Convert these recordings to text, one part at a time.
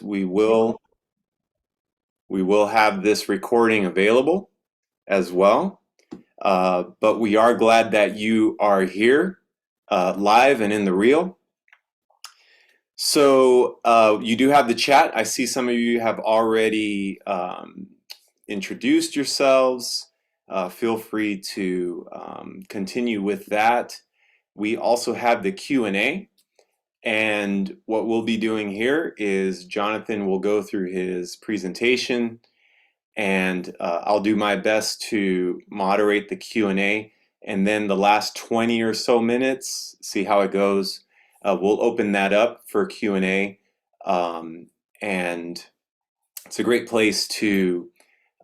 we will we will have this recording available as well. But we are glad that you are here live and in the real. So you do have the chat. I see some of you have already introduced yourselves. Feel free to continue with that. We also have the Q&A. And what we'll be doing here is Jonathan will go through his presentation, and I'll do my best to moderate the Q&A. And then the last 20 or so minutes, see how it goes. We'll open that up for Q&A. And it's a great place to,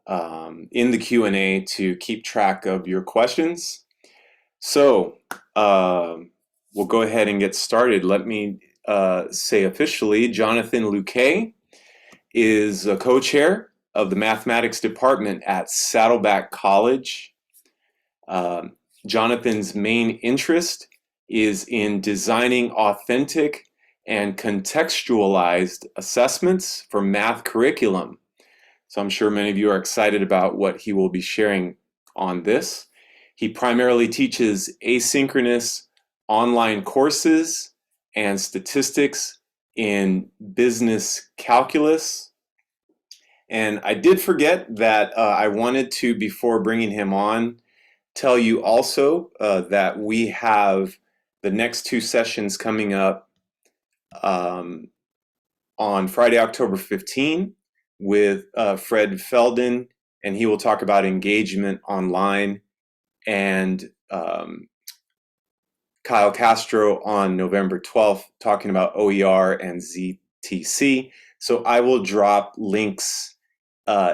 in the Q&A, to keep track of your questions. So we'll go ahead and get started. Let me say officially, Jonathan Luque is a co-chair of the mathematics department at Saddleback College. Jonathan's main interest is in designing authentic and contextualized assessments for math curriculum. So I'm sure many of you are excited about what he will be sharing on this. He primarily teaches asynchronous online courses and statistics in business calculus. And I did forget that I wanted to, before bringing him on, tell you also that we have the next two sessions coming up on Friday, October 15 with Fred Felden, and he will talk about engagement online, and Kyle Castro on November 12th talking about OER and ZTC. So I will drop links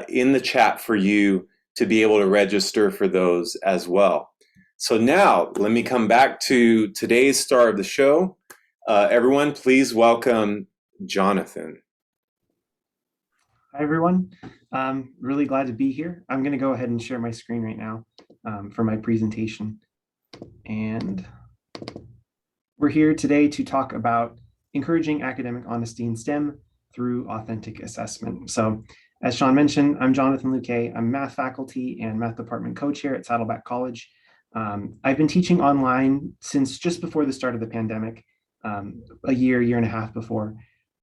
in the chat for you to be able to register for those as well. So now let me come back to today's star of the show. Everyone, please welcome Jonathan. Hi, everyone. Really glad to be here. I'm going to go ahead and share my screen right now for my presentation. And we're here today to talk about encouraging academic honesty in STEM through authentic assessment. So as Sean mentioned, I'm Jonathan Luque. I'm math faculty and math department co-chair at Saddleback College. I've been teaching online since just before the start of the pandemic, a year and a half before.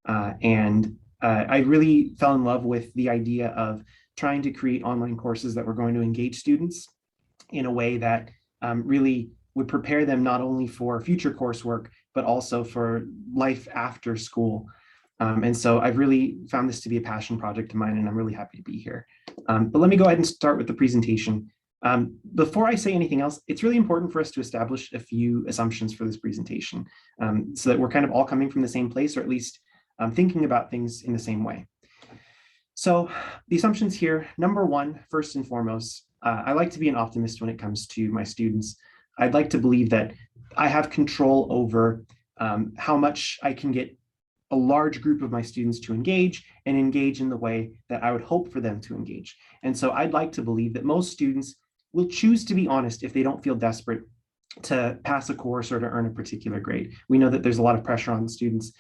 I really fell in love with the idea of trying to create online courses that were going to engage students in a way that really would prepare them not only for future coursework, but also for life after school. And so I've really found this to be a passion project of mine, and I'm really happy to be here. But let me go ahead and start with the presentation. Before I say anything else, it's really important for us to establish a few assumptions for this presentation so that we're kind of all coming from the same place, or at least thinking about things in the same way. So the assumptions here, number one, first and foremost, I like to be an optimist when it comes to my students. I'd like to believe that I have control over how much I can get a large group of my students to engage and engage in the way that I would hope for them to engage. And so I'd like to believe that most students will choose to be honest if they don't feel desperate to pass a course or to earn a particular grade. We know that there's a lot of pressure on students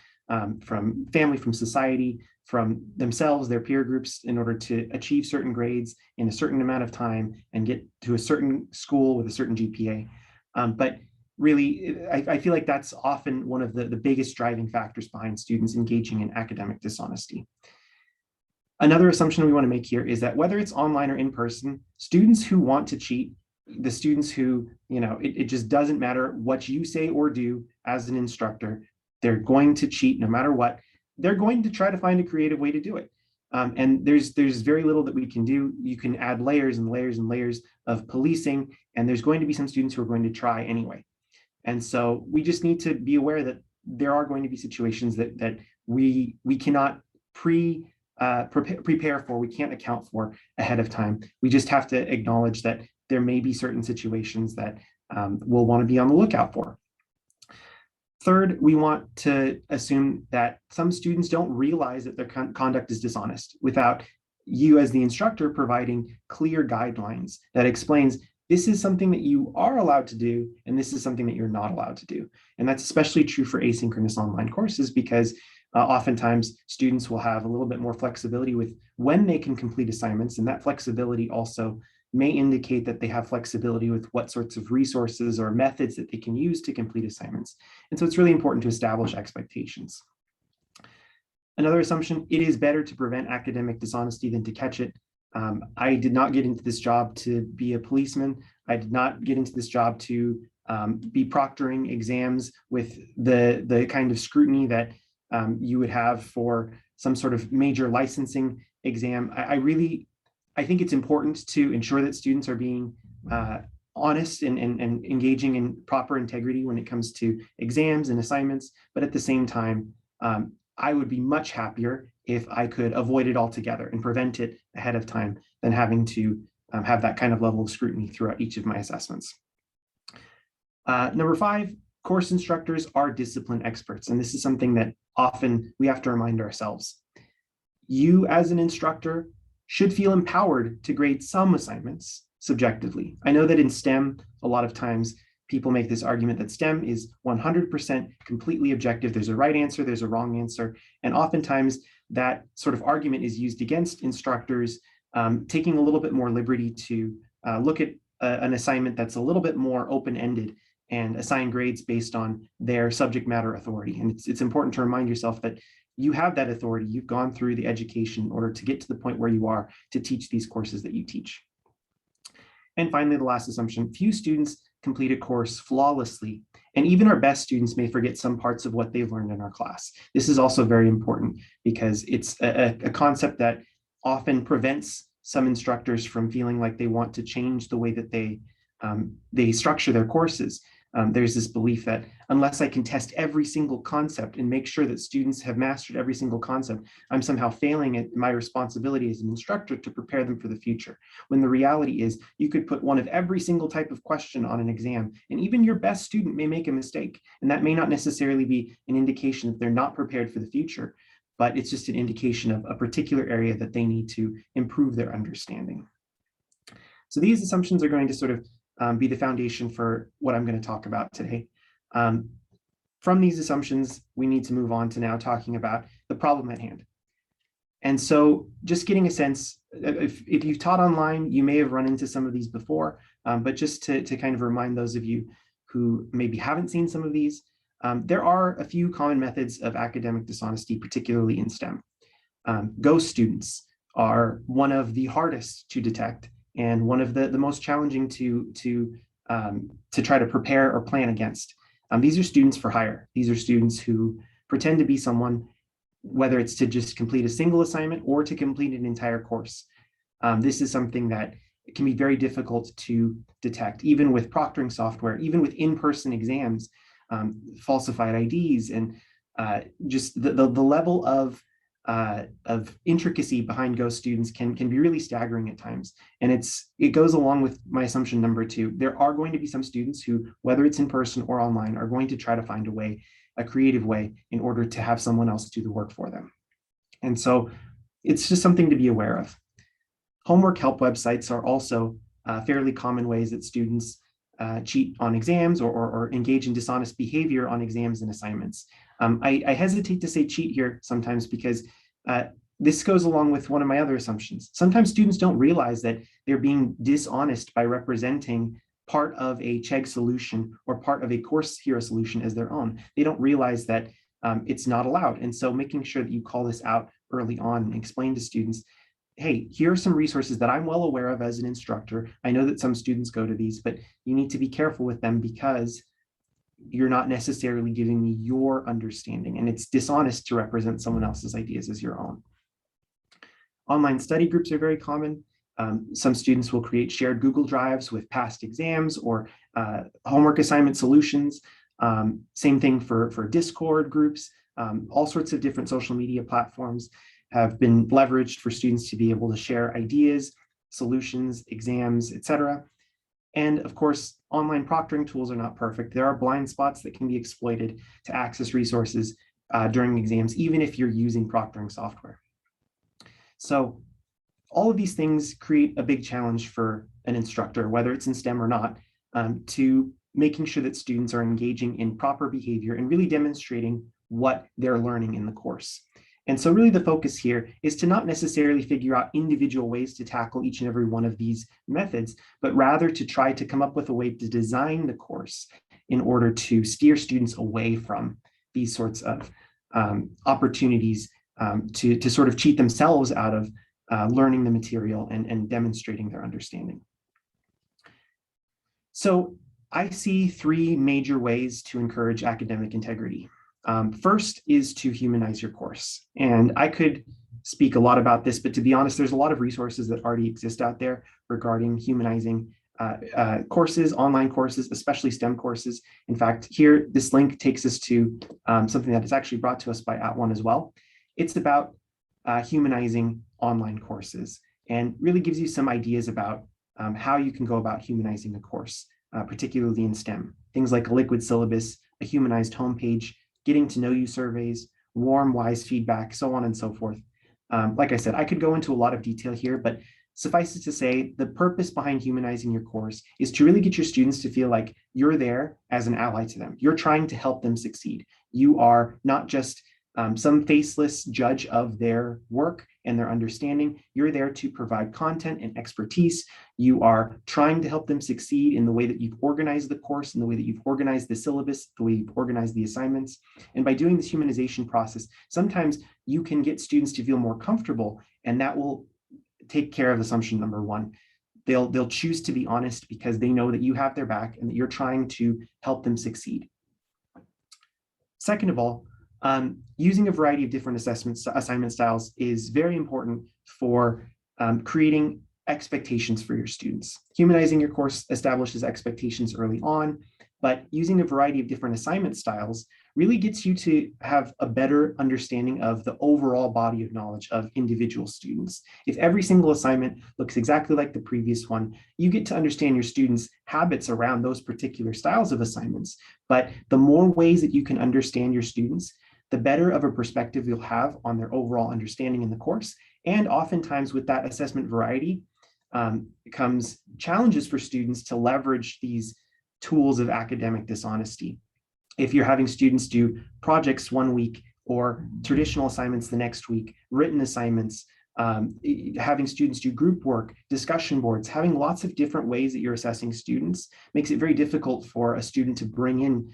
from family, from society, from themselves, their peer groups, in order to achieve certain grades in a certain amount of time and get to a certain school with a certain GPA. But really, I feel like that's often one of the biggest driving factors behind students engaging in academic dishonesty. Another assumption we want to make here is that whether it's online or in person, students who want to cheat, the students who, it just doesn't matter what you say or do as an instructor, they're going to cheat no matter what. They're going to try to find a creative way to do it. And there's very little that we can do. You can add layers and layers and layers of policing, and there's going to be some students who are going to try anyway. And so we just need to be aware that there are going to be situations that we cannot prepare for, we can't account for ahead of time. We just have to acknowledge that there may be certain situations that we'll want to be on the lookout for. Third, we want to assume that some students don't realize that their conduct is dishonest without you as the instructor providing clear guidelines that explains this is something that you are allowed to do, and this is something that you're not allowed to do. And that's especially true for asynchronous online courses, because Oftentimes, students will have a little bit more flexibility with when they can complete assignments, and that flexibility also may indicate that they have flexibility with what sorts of resources or methods that they can use to complete assignments. And so it's really important to establish expectations. Another assumption, it is better to prevent academic dishonesty than to catch it. I did not get into this job to be a policeman. I did not get into this job to be proctoring exams with the kind of scrutiny that you would have for some sort of major licensing exam. I think it's important to ensure that students are being honest and engaging in proper integrity when it comes to exams and assignments. But at the same time, I would be much happier if I could avoid it altogether and prevent it ahead of time than having to have that kind of level of scrutiny throughout each of my assessments. Number 5, course instructors are discipline experts. And this is something that often we have to remind ourselves. You as an instructor should feel empowered to grade some assignments subjectively. I know that in STEM, a lot of times people make this argument that STEM is 100% completely objective. There's a right answer, there's a wrong answer. And oftentimes that sort of argument is used against instructors taking a little bit more liberty to look at an assignment that's a little bit more open-ended and assign grades based on their subject matter authority. And it's important to remind yourself that you have that authority. You've gone through the education in order to get to the point where you are to teach these courses that you teach. And finally, the last assumption, few students complete a course flawlessly, and even our best students may forget some parts of what they've learned in our class. This is also very important because it's a concept that often prevents some instructors from feeling like they want to change the way that they structure their courses. There's this belief that unless I can test every single concept and make sure that students have mastered every single concept, I'm somehow failing at my responsibility as an instructor to prepare them for the future. When the reality is you could put one of every single type of question on an exam, and even your best student may make a mistake. And that may not necessarily be an indication that they're not prepared for the future, but it's just an indication of a particular area that they need to improve their understanding. So these assumptions are going to sort of be the foundation for what I'm going to talk about today. From these assumptions, we need to move on to now talking about the problem at hand. And so just getting a sense, if you've taught online, you may have run into some of these before, but just to kind of remind those of you who maybe haven't seen some of these, there are a few common methods of academic dishonesty, particularly in STEM. Ghost students are one of the hardest to detect and one of the most challenging to try to prepare or plan against. These are students for hire. These are students who pretend to be someone, whether it's to just complete a single assignment or to complete an entire course. This is something that can be very difficult to detect, even with proctoring software, even with in-person exams, falsified IDs, and just the level of intricacy behind ghost students can be really staggering at times. And it goes along with my assumption number 2. There are going to be some students who, whether it's in person or online, are going to try to find a creative way in order to have someone else do the work for them. And so it's just something to be aware of. Homework help websites are also fairly common ways that students cheat on exams or engage in dishonest behavior on exams and assignments. I hesitate to say cheat here sometimes because this goes along with one of my other assumptions. Sometimes students don't realize that they're being dishonest by representing part of a Chegg solution or part of a course hero solution as their own. They don't realize that it's not allowed. And so making sure that you call this out early on and explain to students, hey, here are some resources that I'm well aware of as an instructor. I know that some students go to these, but you need to be careful with them because you're not necessarily giving me your understanding, and it's dishonest to represent someone else's ideas as your own. Online study groups are very common. Some students will create shared Google Drives with past exams or homework assignment solutions. Same thing for Discord groups. All sorts of different social media platforms have been leveraged for students to be able to share ideas, solutions, exams, etc. And of course, online proctoring tools are not perfect. There are blind spots that can be exploited to access resources during exams, even if you're using proctoring software. So all of these things create a big challenge for an instructor, whether it's in STEM or not, to making sure that students are engaging in proper behavior and really demonstrating what they're learning in the course. And so really the focus here is to not necessarily figure out individual ways to tackle each and every one of these methods, but rather to try to come up with a way to design the course in order to steer students away from these sorts of opportunities to sort of cheat themselves out of learning the material and demonstrating their understanding. So I see three major ways to encourage academic integrity. First is to humanize your course. And I could speak a lot about this, but to be honest, there's a lot of resources that already exist out there regarding humanizing courses, online courses, especially STEM courses. In fact, here, this link takes us to something that is actually brought to us by @ONE as well. It's about humanizing online courses and really gives you some ideas about how you can go about humanizing a course, particularly in STEM. Things like a liquid syllabus, a humanized homepage, getting to know you surveys, warm, wise feedback, so on and so forth. Like I said, I could go into a lot of detail here, but suffice it to say, the purpose behind humanizing your course is to really get your students to feel like you're there as an ally to them. You're trying to help them succeed. You are not just some faceless judge of their work and their understanding. You're there to provide content and expertise. You are trying to help them succeed in the way that you've organized the course, in the way that you've organized the syllabus, the way you've organized the assignments. And by doing this humanization process, sometimes you can get students to feel more comfortable, and that will take care of assumption number one. They'll choose to be honest because they know that you have their back and that you're trying to help them succeed. Second of all, using a variety of different assignment styles is very important for creating expectations for your students. Humanizing your course establishes expectations early on, but using a variety of different assignment styles really gets you to have a better understanding of the overall body of knowledge of individual students. If every single assignment looks exactly like the previous one, you get to understand your students' habits around those particular styles of assignments. But the more ways that you can understand your students, the better of a perspective you'll have on their overall understanding in the course. And oftentimes with that assessment variety comes challenges for students to leverage these tools of academic dishonesty. If you're having students do projects one week or traditional assignments the next week, written assignments, having students do group work, discussion boards, having lots of different ways that you're assessing students makes it very difficult for a student to bring in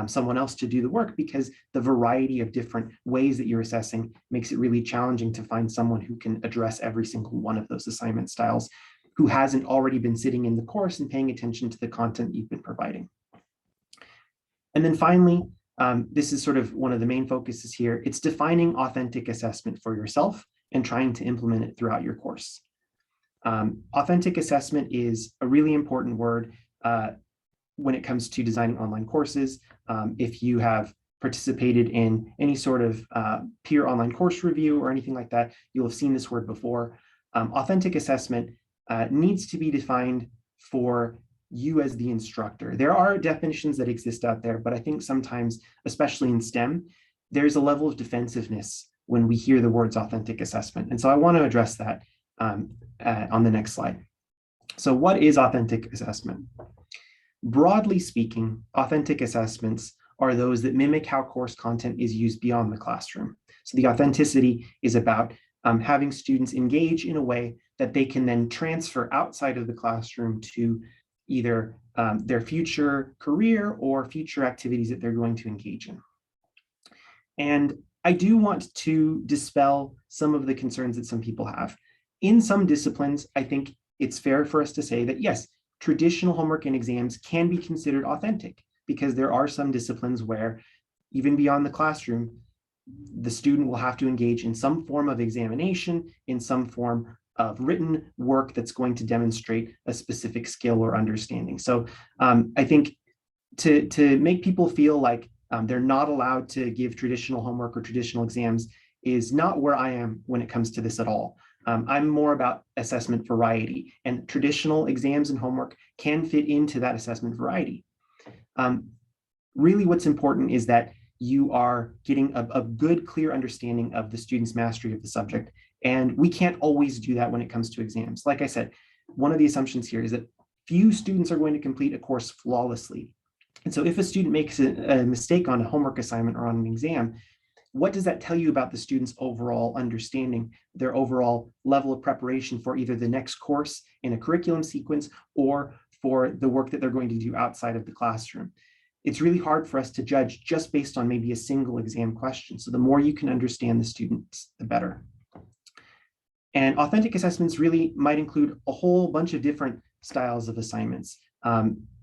someone else to do the work, because the variety of different ways that you're assessing makes it really challenging to find someone who can address every single one of those assignment styles, who hasn't already been sitting in the course and paying attention to the content you've been providing. And then finally, this is sort of one of the main focuses here. It's defining authentic assessment for yourself and trying to implement it throughout your course. Authentic assessment is a really important word when it comes to designing online courses. If you have participated in any sort of peer online course review or anything like that, you'll have seen this word before. Authentic assessment needs to be defined for you as the instructor. There are definitions that exist out there, but I think sometimes, especially in STEM, there's a level of defensiveness when we hear the words authentic assessment. And so I want to address that on the next slide. So what is authentic assessment? Broadly speaking, authentic assessments are those that mimic how course content is used beyond the classroom. So the authenticity is about having students engage in a way that they can then transfer outside of the classroom to either their future career or future activities that they're going to engage in. And I do want to dispel some of the concerns that some people have. In some disciplines, I think it's fair for us to say that yes, traditional homework and exams can be considered authentic, because there are some disciplines where even beyond the classroom, the student will have to engage in some form of examination, in some form of written work that's going to demonstrate a specific skill or understanding. So I think to make people feel like they're not allowed to give traditional homework or traditional exams is not where I am when it comes to this at all. I'm more about assessment variety, and traditional exams and homework can fit into that assessment variety. Really what's important is that you are getting a good, clear understanding of the student's mastery of the subject. And we can't always do that when it comes to exams. Like I said, one of the assumptions here is that few students are going to complete a course flawlessly. And so if a student makes a mistake on a homework assignment or on an exam, what does that tell you about the student's overall understanding, their overall level of preparation for either the next course in a curriculum sequence or for the work that they're going to do outside of the classroom? It's really hard for us to judge just based on maybe a single exam question. So the more you can understand the students, the better. And authentic assessments really might include a whole bunch of different styles of assignments.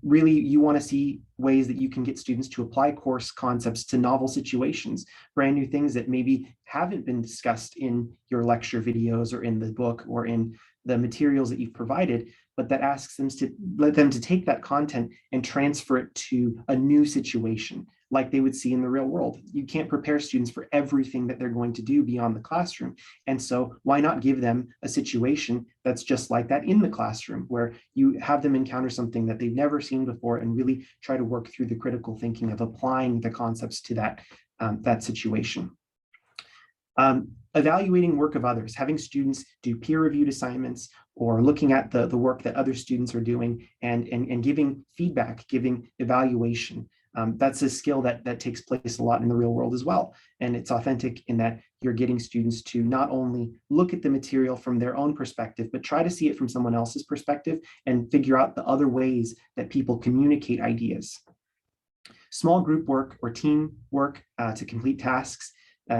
Really, you want to see ways that you can get students to apply course concepts to novel situations, brand new things that maybe haven't been discussed in your lecture videos or in the book or in the materials that you've provided, but that asks them to let them to take that content and transfer it to a new situation like they would see in the real world. You can't prepare students for everything that they're going to do beyond the classroom. And so why not give them a situation that's just like that in the classroom, where you have them encounter something that they've never seen before and really try to work through the critical thinking of applying the concepts to that situation. Evaluating work of others, having students do peer-reviewed assignments or looking at the work that other students are doing and giving feedback, giving evaluation. That's a skill that takes place a lot in the real world as well. And it's authentic in that you're getting students to not only look at the material from their own perspective, but try to see it from someone else's perspective and figure out the other ways that people communicate ideas. Small group work or team work to complete tasks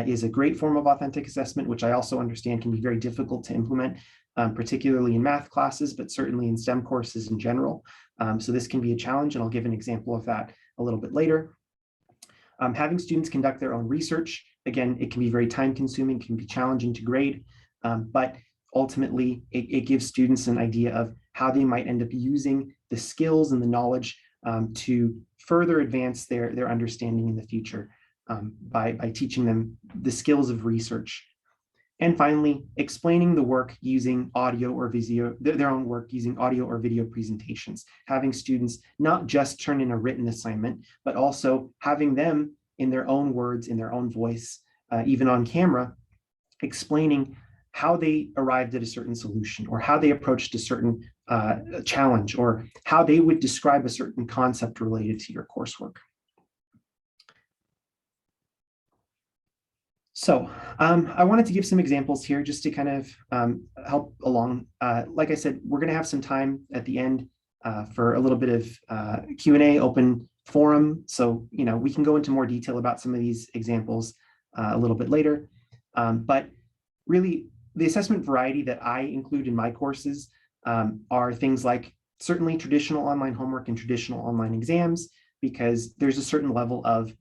is a great form of authentic assessment, which I also understand can be very difficult to implement, particularly in math classes, but certainly in STEM courses in general. So this can be a challenge, and I'll give an example of that a little bit later. Having students conduct their own research, again, it can be very time consuming, can be challenging to grade, but ultimately it gives students an idea of how they might end up using the skills and the knowledge to further advance their understanding in the future by teaching them the skills of research. And finally, explaining the work using audio or video, their own work using audio or video presentations, having students not just turn in a written assignment, but also having them in their own words, in their own voice, even on camera, explaining how they arrived at a certain solution or how they approached a certain challenge or how they would describe a certain concept related to your coursework. So I wanted to give some examples here just to kind of help along. Like I said, we're going to have some time at the end for a little bit of Q&A, open forum. So, we can go into more detail about some of these examples a little bit later. But really, the assessment variety that I include in my courses are things like certainly traditional online homework and traditional online exams, because there's a certain level of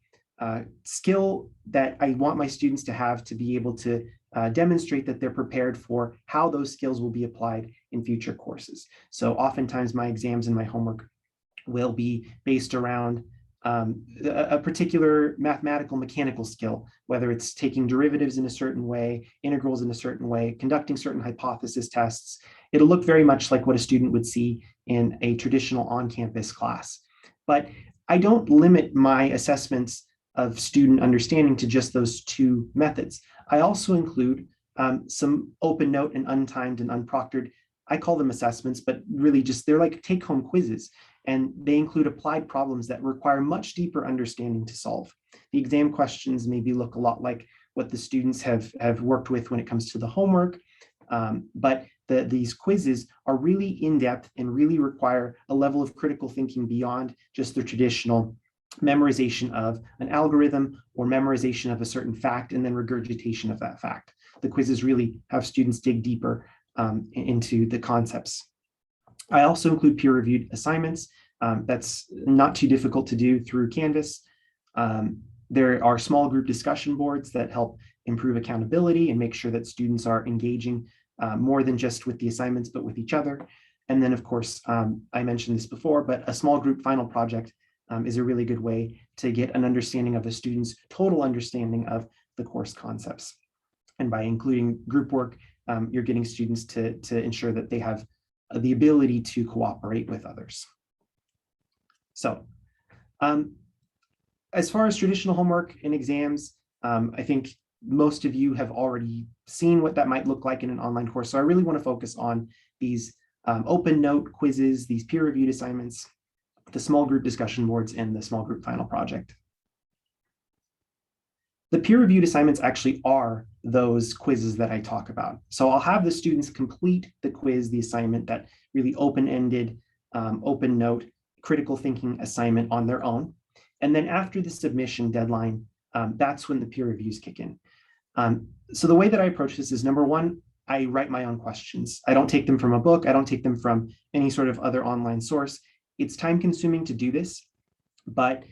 skill that I want my students to have to be able to demonstrate that they're prepared for how those skills will be applied in future courses. So oftentimes my exams and my homework will be based around a particular mathematical mechanical skill, whether it's taking derivatives in a certain way, integrals in a certain way, conducting certain hypothesis tests. It'll look very much like what a student would see in a traditional on-campus class. But I don't limit my assessments of student understanding to just those two methods. I also include some open note and untimed and unproctored, I call them assessments, but really just they're like take-home quizzes, and they include applied problems that require much deeper understanding to solve. The exam questions maybe look a lot like what the students have worked with when it comes to the homework, but these quizzes are really in-depth and really require a level of critical thinking beyond just the traditional memorization of an algorithm or memorization of a certain fact and then regurgitation of that fact. The quizzes really have students dig deeper into the concepts. I also include peer-reviewed assignments. That's not too difficult to do through Canvas. There are small group discussion boards that help improve accountability and make sure that students are engaging more than just with the assignments, but with each other. And then, of course, I mentioned this before, but a small group final project is a really good way to get an understanding of a student's total understanding of the course concepts. And by including group work, you're getting students to ensure that they have the ability to cooperate with others. So as far as traditional homework and exams, I think most of you have already seen what that might look like in an online course. So I really want to focus on these open note quizzes, these peer-reviewed assignments. the small group discussion boards, and the small group final project. The peer-reviewed assignments actually are those quizzes that I talk about. So I'll have the students complete the quiz, the assignment, that really open-ended, open note, critical thinking assignment on their own. And then after the submission deadline, that's when the peer reviews kick in. So the way that I approach this is, number one, I write my own questions. I don't take them from a book. I don't take them from any sort of other online source. It's time consuming to do this, but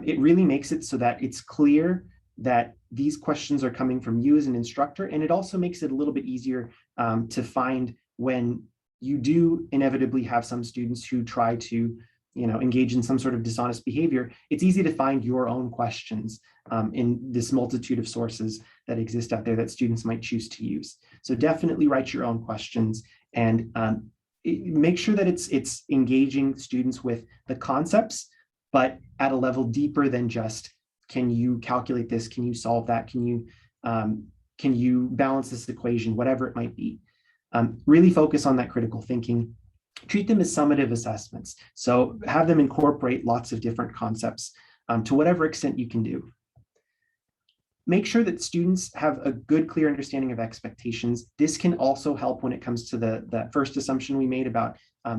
it really makes it so that it's clear that these questions are coming from you as an instructor. And it also makes it a little bit easier to find when you do inevitably have some students who try to engage in some sort of dishonest behavior. It's easy to find your own questions in this multitude of sources that exist out there that students might choose to use. So definitely write your own questions and make sure that it's engaging students with the concepts, but at a level deeper than just, can you calculate this? Can you solve that? Can you balance this equation? Whatever it might be. Really focus on that critical thinking. Treat them as summative assessments. So have them incorporate lots of different concepts to whatever extent you can do. Make sure that students have a good, clear understanding of expectations. This can also help when it comes to that first assumption we made about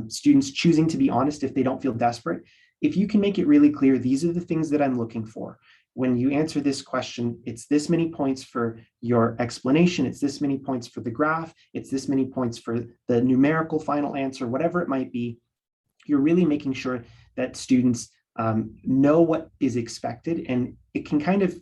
students choosing to be honest if they don't feel desperate. If you can make it really clear, these are the things that I'm looking for. When you answer this question, it's this many points for your explanation, it's this many points for the graph, it's this many points for the numerical final answer, whatever it might be. You're really making sure that students know what is expected, and it can kind of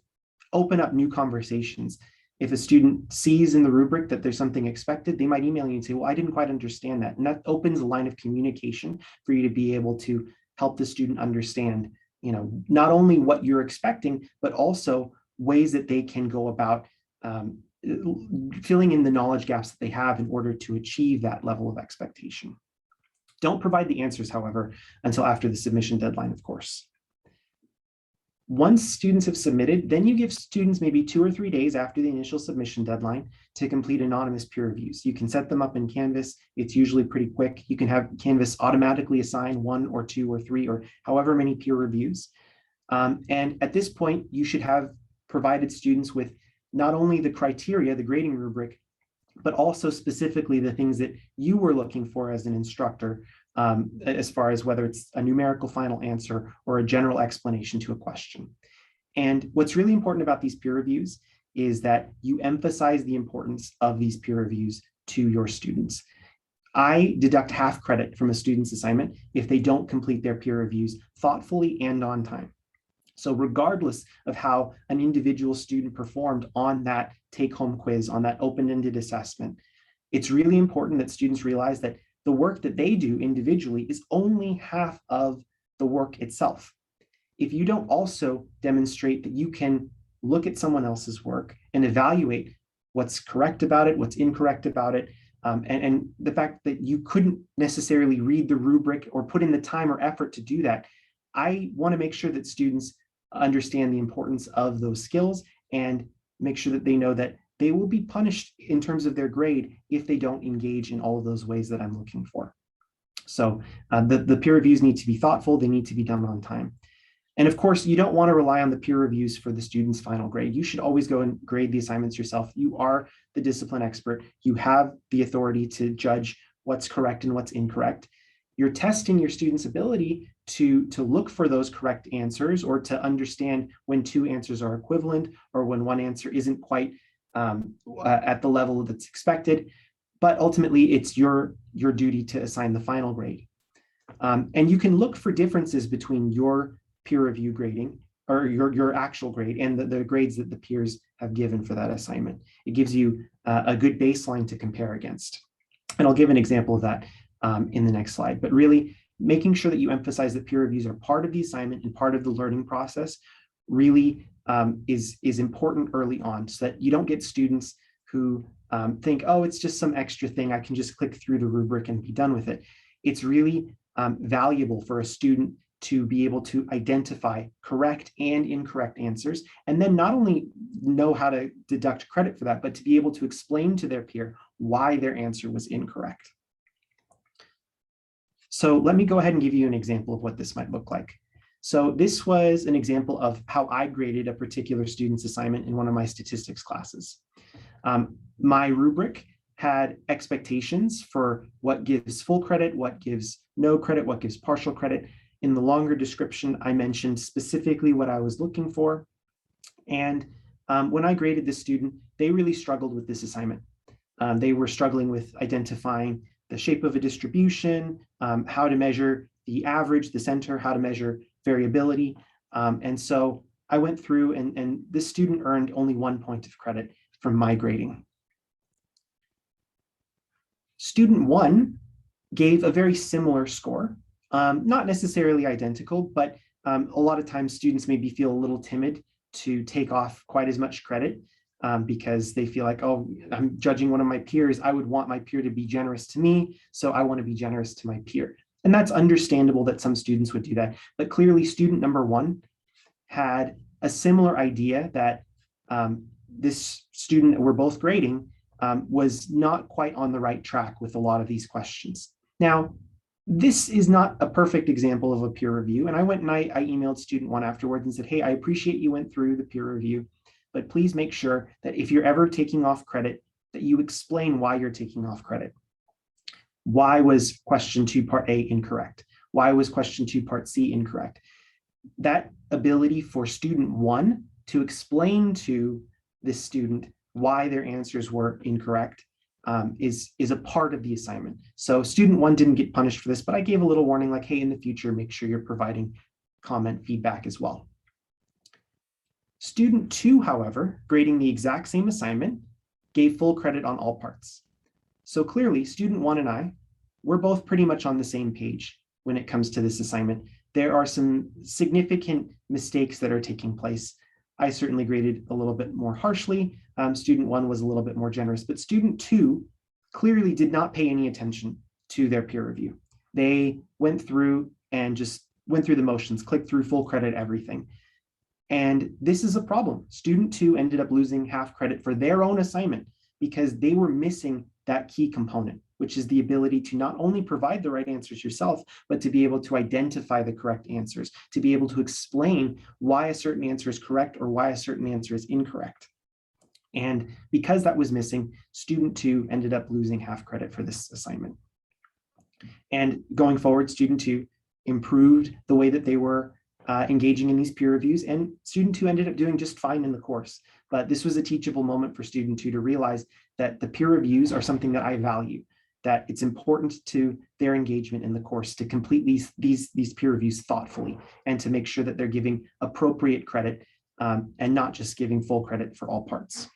open up new conversations. If a student sees in the rubric that there's something expected, they might email you and say, well, I didn't quite understand that. And that opens a line of communication for you to be able to help the student understand, not only what you're expecting, but also ways that they can go about filling in the knowledge gaps that they have in order to achieve that level of expectation. Don't provide the answers, however, until after the submission deadline, of course. Once students have submitted, then you give students maybe 2 or 3 days after the initial submission deadline to complete anonymous peer reviews. You can set them up in Canvas. It's usually pretty quick. You can have Canvas automatically assign 1 or 2 or 3 or however many peer reviews. And at this point, you should have provided students with not only the criteria, the grading rubric, but also specifically the things that you were looking for as an instructor, as far as whether it's a numerical final answer or a general explanation to a question. And what's really important about these peer reviews is that you emphasize the importance of these peer reviews to your students. I deduct half credit from a student's assignment if they don't complete their peer reviews thoughtfully and on time. So regardless of how an individual student performed on that take-home quiz, on that open-ended assessment, it's really important that students realize that the work that they do individually is only half of the work itself. If you don't also demonstrate that you can look at someone else's work and evaluate what's correct about it, what's incorrect about it, and the fact that you couldn't necessarily read the rubric or put in the time or effort to do that, I want to make sure that students understand the importance of those skills and make sure that they know that they will be punished in terms of their grade if they don't engage in all of those ways that I'm looking for. So the peer reviews need to be thoughtful. They need to be done on time. And of course, you don't want to rely on the peer reviews for the student's final grade. You should always go and grade the assignments yourself. You are the discipline expert. You have the authority to judge what's correct and what's incorrect. You're testing your student's ability to look for those correct answers or to understand when 2 answers are equivalent or when one answer isn't quite at the level that's expected. But ultimately, it's your duty to assign the final grade. And you can look for differences between your peer review grading or your actual grade and the grades that the peers have given for that assignment. It gives you a good baseline to compare against. And I'll give an example of that in the next slide. But really, making sure that you emphasize that peer reviews are part of the assignment and part of the learning process really is important early on, so that you don't get students who think, oh, it's just some extra thing, I can just click through the rubric and be done with it. It's really valuable for a student to be able to identify correct and incorrect answers, and then not only know how to deduct credit for that, but to be able to explain to their peer why their answer was incorrect. So let me go ahead and give you an example of what this might look like. So this was an example of how I graded a particular student's assignment in one of my statistics classes. My rubric had expectations for what gives full credit, what gives no credit, what gives partial credit. In the longer description, I mentioned specifically what I was looking for. And when I graded this student, they really struggled with this assignment. They were struggling with identifying the shape of a distribution, how to measure the average, the center, how to measure variability. And so I went through and this student earned only 1 point of credit from my grading. Student 1 gave a very similar score, not necessarily identical, but a lot of times students maybe feel a little timid to take off quite as much credit because they feel like, oh, I'm judging one of my peers. I would want my peer to be generous to me, so I want to be generous to my peer. And that's understandable that some students would do that. But clearly, student number 1 had a similar idea that this student we're both grading was not quite on the right track with a lot of these questions. Now, this is not a perfect example of a peer review. And I went and I emailed student 1 afterwards and said, hey, I appreciate you went through the peer review, but please make sure that if you're ever taking off credit, that you explain why you're taking off credit. Why was question 2 part A incorrect? Why was question 2 part C incorrect? That ability for student 1 to explain to this student why their answers were incorrect is a part of the assignment. So student 1 didn't get punished for this, but I gave a little warning like, hey, in the future, make sure you're providing comment feedback as well. Student 2, however, grading the exact same assignment, gave full credit on all parts. So clearly, student 1 and I, we're both pretty much on the same page when it comes to this assignment. There are some significant mistakes that are taking place. I certainly graded a little bit more harshly. Student 1 was a little bit more generous, but student 2 clearly did not pay any attention to their peer review. They went through and just went through the motions, clicked through full credit, everything. And this is a problem. Student 2 ended up losing half credit for their own assignment because they were missing that key component, which is the ability to not only provide the right answers yourself, but to be able to identify the correct answers, to be able to explain why a certain answer is correct or why a certain answer is incorrect. And because that was missing, student 2 ended up losing half credit for this assignment. And going forward, student 2 improved the way that they were engaging in these peer reviews, and student 2 ended up doing just fine in the course. But this was a teachable moment for student 2 to realize that the peer reviews are something that I value, that it's important to their engagement in the course to complete these peer reviews thoughtfully and to make sure that they're giving appropriate credit and not just giving full credit for all parts.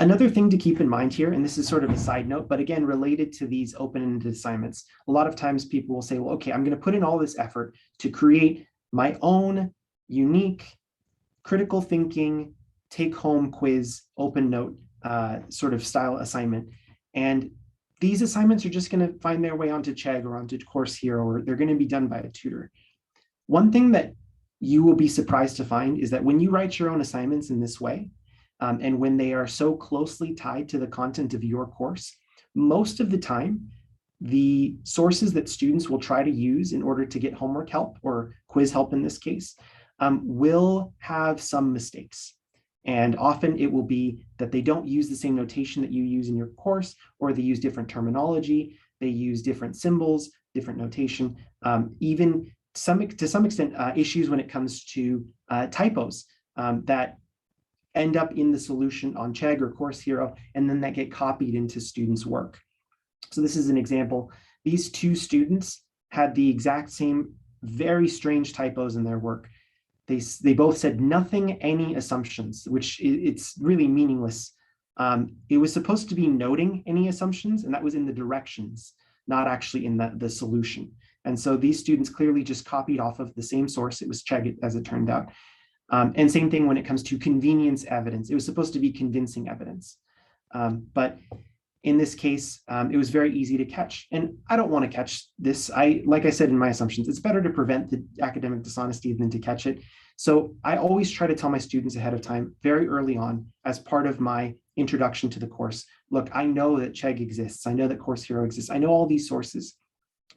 Another thing to keep in mind here, and this is sort of a side note, but again, related to these open-ended assignments, a lot of times people will say, well, okay, I'm going to put in all this effort to create my own unique critical thinking take-home quiz, open note sort of style assignment. And these assignments are just going to find their way onto Chegg or onto Course Hero, or they're going to be done by a tutor. One thing that you will be surprised to find is that when you write your own assignments in this way, and when they are so closely tied to the content of your course, most of the time, the sources that students will try to use in order to get homework help or quiz help in this case will have some mistakes. And often it will be that they don't use the same notation that you use in your course, or they use different terminology, they use different symbols, different notation, even to some extent issues when it comes to typos that end up in the solution on Chegg or Course Hero, and then that get copied into students' work. So this is an example. These two students had the exact same very strange typos in their work. They both said nothing, any assumptions, which it's really meaningless. It was supposed to be noting any assumptions, and that was in the directions, not actually in the solution. And so these students clearly just copied off of the same source. It was Chegg, as it turned out. And same thing when it comes to convenience evidence. It was supposed to be convincing evidence. But In this case, it was very easy to catch. And I don't want to catch this. Like I said in my assumptions, it's better to prevent the academic dishonesty than to catch it. So I always try to tell my students ahead of time, very early on, as part of my introduction to the course, look, I know that Chegg exists. I know that Course Hero exists. I know all these sources,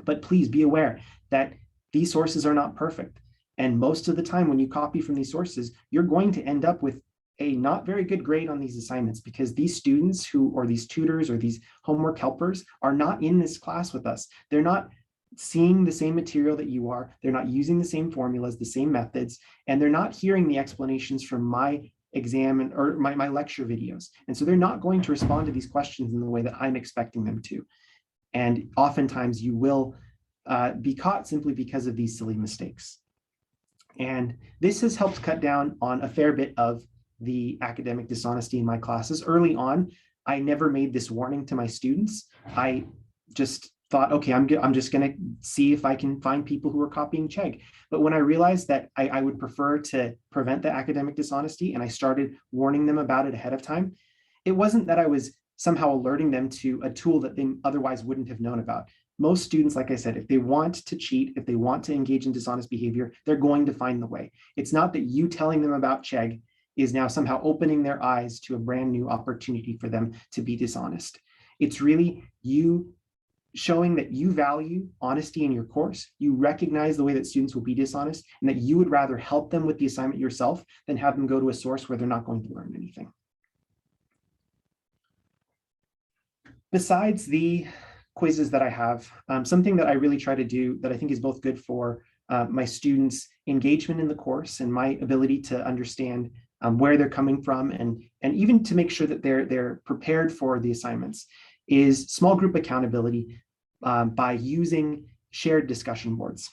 but please be aware that these sources are not perfect. And most of the time when you copy from these sources, you're going to end up with a not very good grade on these assignments because these students or these tutors or these homework helpers are not in this class with us. They're not seeing the same material that you are. They're not using the same formulas, the same methods, and they're not hearing the explanations from my exam or my lecture videos. And so they're not going to respond to these questions in the way that I'm expecting them to. And oftentimes you will be caught simply because of these silly mistakes. And this has helped cut down on a fair bit of the academic dishonesty in my classes. Early on, I never made this warning to my students. I just thought, okay, I'm just going to see if I can find people who are copying Chegg. But when I realized that I would prefer to prevent the academic dishonesty and I started warning them about it ahead of time, it wasn't that I was somehow alerting them to a tool that they otherwise wouldn't have known about. Most students, like I said, if they want to cheat, if they want to engage in dishonest behavior, they're going to find the way. It's not that you telling them about Chegg is now somehow opening their eyes to a brand new opportunity for them to be dishonest. It's really you showing that you value honesty in your course, you recognize the way that students will be dishonest, and that you would rather help them with the assignment yourself than have them go to a source where they're not going to learn anything. Besides the quizzes that I have, something that I really try to do that I think is both good for my students' engagement in the course and my ability to understand where they're coming from and even to make sure that they're prepared for the assignments is small group accountability by using shared discussion boards.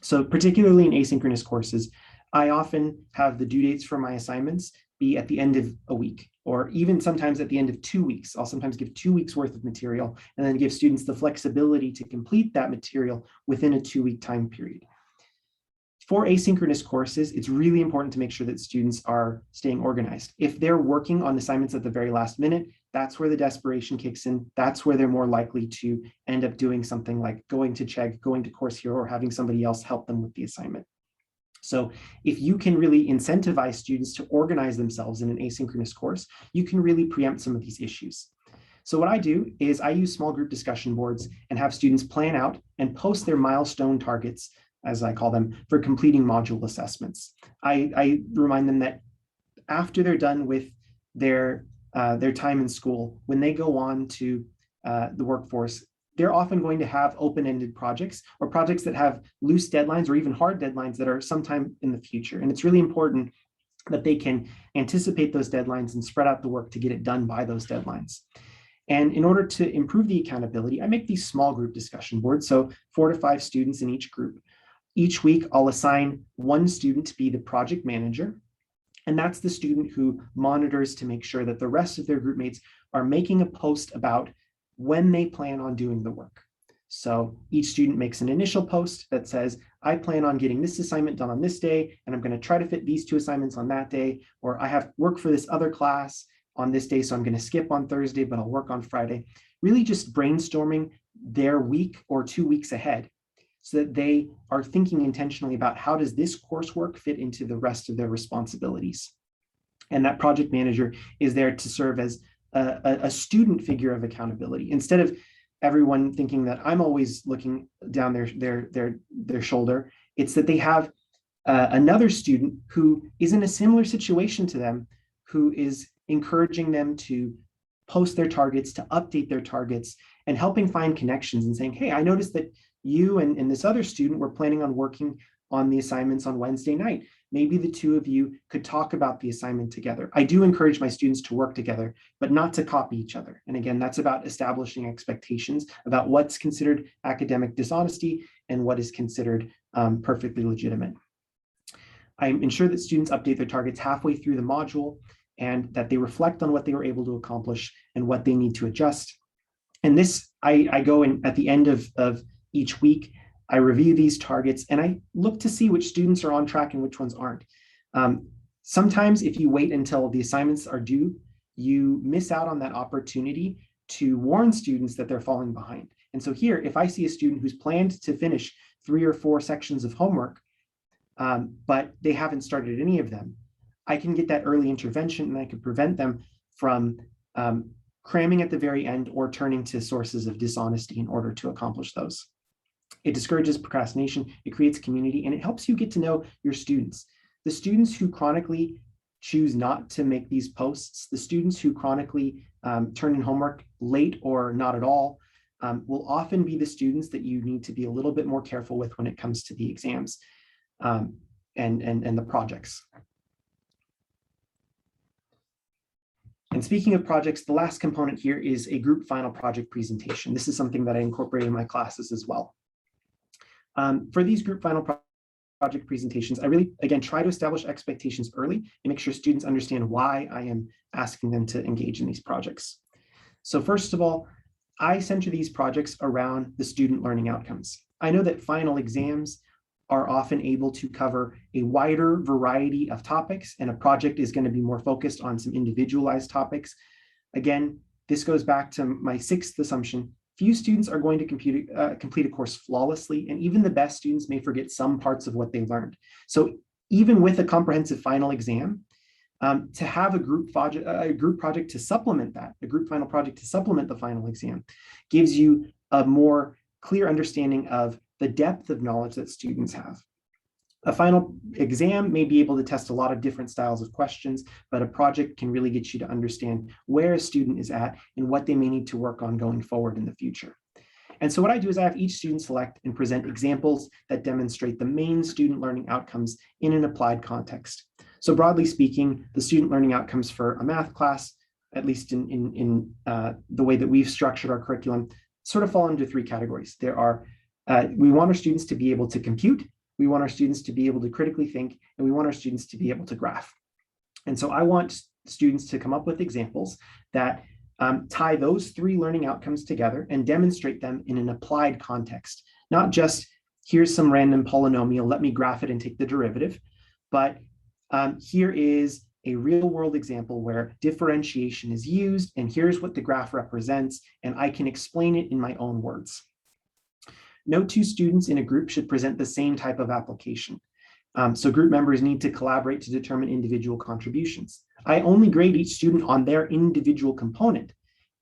So particularly in asynchronous courses, I often have the due dates for my assignments be at the end of a week, or even sometimes at the end of 2 weeks. I'll sometimes give 2 weeks worth of material and then give students the flexibility to complete that material within a 2-week time period. For asynchronous courses, it's really important to make sure that students are staying organized. If they're working on assignments at the very last minute, that's where the desperation kicks in. That's where they're more likely to end up doing something like going to Chegg, going to Course Hero, or having somebody else help them with the assignment. So if you can really incentivize students to organize themselves in an asynchronous course, you can really preempt some of these issues. So what I do is I use small group discussion boards and have students plan out and post their milestone targets, as I call them, for completing module assessments. I remind them that after they're done with their time in school, when they go on to the workforce, they're often going to have open-ended projects or projects that have loose deadlines or even hard deadlines that are sometime in the future. And it's really important that they can anticipate those deadlines and spread out the work to get it done by those deadlines. And in order to improve the accountability, I make these small group discussion boards, so 4 to 5 students in each group. Each week, I'll assign one student to be the project manager, and that's the student who monitors to make sure that the rest of their group mates are making a post about when they plan on doing the work. So each student makes an initial post that says, I plan on getting this assignment done on this day, and I'm going to try to fit these 2 assignments on that day, or I have work for this other class on this day, so I'm going to skip on Thursday, but I'll work on Friday. Really just brainstorming their week or 2 weeks ahead so that they are thinking intentionally about how does this coursework fit into the rest of their responsibilities. And that project manager is there to serve as a student figure of accountability. Instead of everyone thinking that I'm always looking down their shoulder, it's that they have another student who is in a similar situation to them, who is encouraging them to post their targets, to update their targets, and helping find connections and saying, hey, I noticed that you and this other student were planning on working on the assignments on Wednesday night. Maybe the 2 of you could talk about the assignment together. I do encourage my students to work together, but not to copy each other. And again, that's about establishing expectations about what's considered academic dishonesty and what is considered perfectly legitimate. I ensure that students update their targets halfway through the module and that they reflect on what they were able to accomplish and what they need to adjust. And this, I go in at the end of each week, I review these targets and I look to see which students are on track and which ones aren't. Sometimes if you wait until the assignments are due, you miss out on that opportunity to warn students that they're falling behind. And so here, if I see a student who's planned to finish 3 or 4 sections of homework, but they haven't started any of them, I can get that early intervention and I can prevent them from cramming at the very end or turning to sources of dishonesty in order to accomplish those. It discourages procrastination, it creates community, and it helps you get to know your students. The students who chronically choose not to make these posts, the students who chronically turn in homework late or not at all, will often be the students that you need to be a little bit more careful with when it comes to the exams and the projects. And speaking of projects, the last component here is a group final project presentation. This is something that I incorporate in my classes as well. For these group final project presentations, I really, again, try to establish expectations early and make sure students understand why I am asking them to engage in these projects. So first of all, I center these projects around the student learning outcomes. I know that final exams are often able to cover a wider variety of topics, and a project is going to be more focused on some individualized topics. Again, this goes back to my 6th assumption. Few students are going to complete a course flawlessly, and even the best students may forget some parts of what they learned. So even with a comprehensive final exam, to have a group project to supplement that, a group final project to supplement the final exam, gives you a more clear understanding of the depth of knowledge that students have. A final exam may be able to test a lot of different styles of questions, but a project can really get you to understand where a student is at and what they may need to work on going forward in the future. And so what I do is I have each student select and present examples that demonstrate the main student learning outcomes in an applied context. So broadly speaking, the student learning outcomes for a math class, at least in the way that we've structured our curriculum, sort of fall into 3 categories. There are, we want our students to be able to compute, we want our students to be able to critically think, and we want our students to be able to graph. And so I want students to come up with examples that tie those 3 learning outcomes together and demonstrate them in an applied context. Not just, here's some random polynomial, let me graph it and take the derivative, but here is a real world example where differentiation is used, and here's what the graph represents, and I can explain it in my own words. No 2 students in a group should present the same type of application. So group members need to collaborate to determine individual contributions. I only grade each student on their individual component.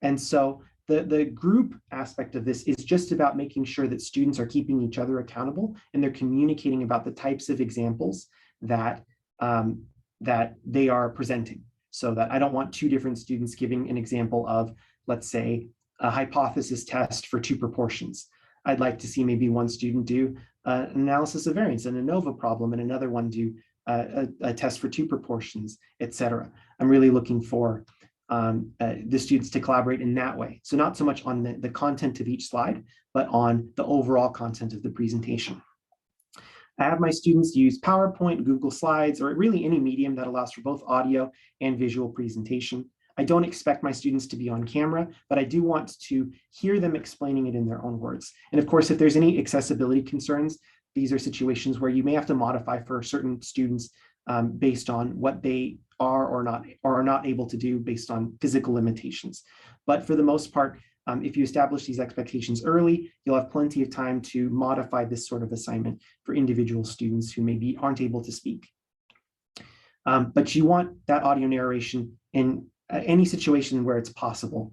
And so the group aspect of this is just about making sure that students are keeping each other accountable and they're communicating about the types of examples that, that they are presenting. So that I don't want 2 different students giving an example of, let's say, a hypothesis test for 2 proportions. I'd like to see maybe one student do an analysis of variance and an ANOVA problem, and another one do a test for 2 proportions, etc. I'm really looking for the students to collaborate in that way. So not so much on the content of each slide, but on the overall content of the presentation. I have my students use PowerPoint, Google Slides, or really any medium that allows for both audio and visual presentation. I don't expect my students to be on camera, but I do want to hear them explaining it in their own words. And of course, if there's any accessibility concerns, these are situations where you may have to modify for certain students based on what they are or not able to do based on physical limitations. But for the most part, if you establish these expectations early, you'll have plenty of time to modify this sort of assignment for individual students who maybe aren't able to speak. But you want that audio narration in any situation where it's possible,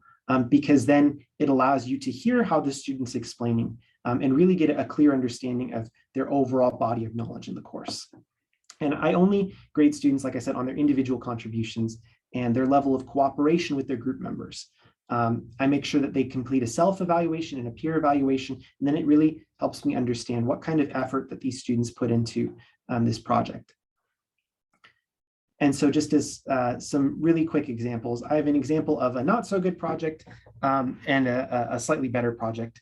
because then it allows you to hear how the student's explaining and really get a clear understanding of their overall body of knowledge in the course. And I only grade students, like I said, on their individual contributions and their level of cooperation with their group members. I make sure that they complete a self-evaluation and a peer evaluation, and then it really helps me understand what kind of effort that these students put into this project. And so just as some really quick examples, I have an example of a not so good project and a slightly better project.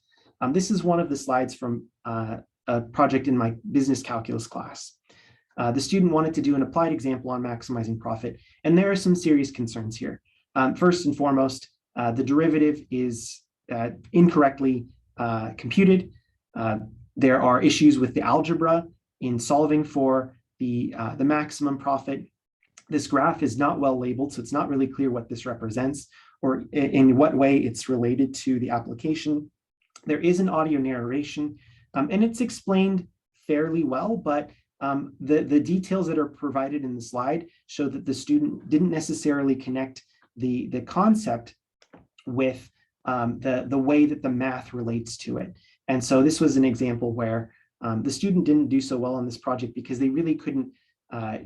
This is one of the slides from a project in my business calculus class. The student wanted to do an applied example on maximizing profit, and there are some serious concerns here. First and foremost, the derivative is incorrectly computed. There are issues with the algebra in solving for the maximum profit. This graph is not well labeled, so it's not really clear what this represents or in what way it's related to the application. There is an audio narration, and it's explained fairly well, but the details that are provided in the slide show that the student didn't necessarily connect the concept with the way that the math relates to it. And so this was an example where the student didn't do so well on this project because they really couldn't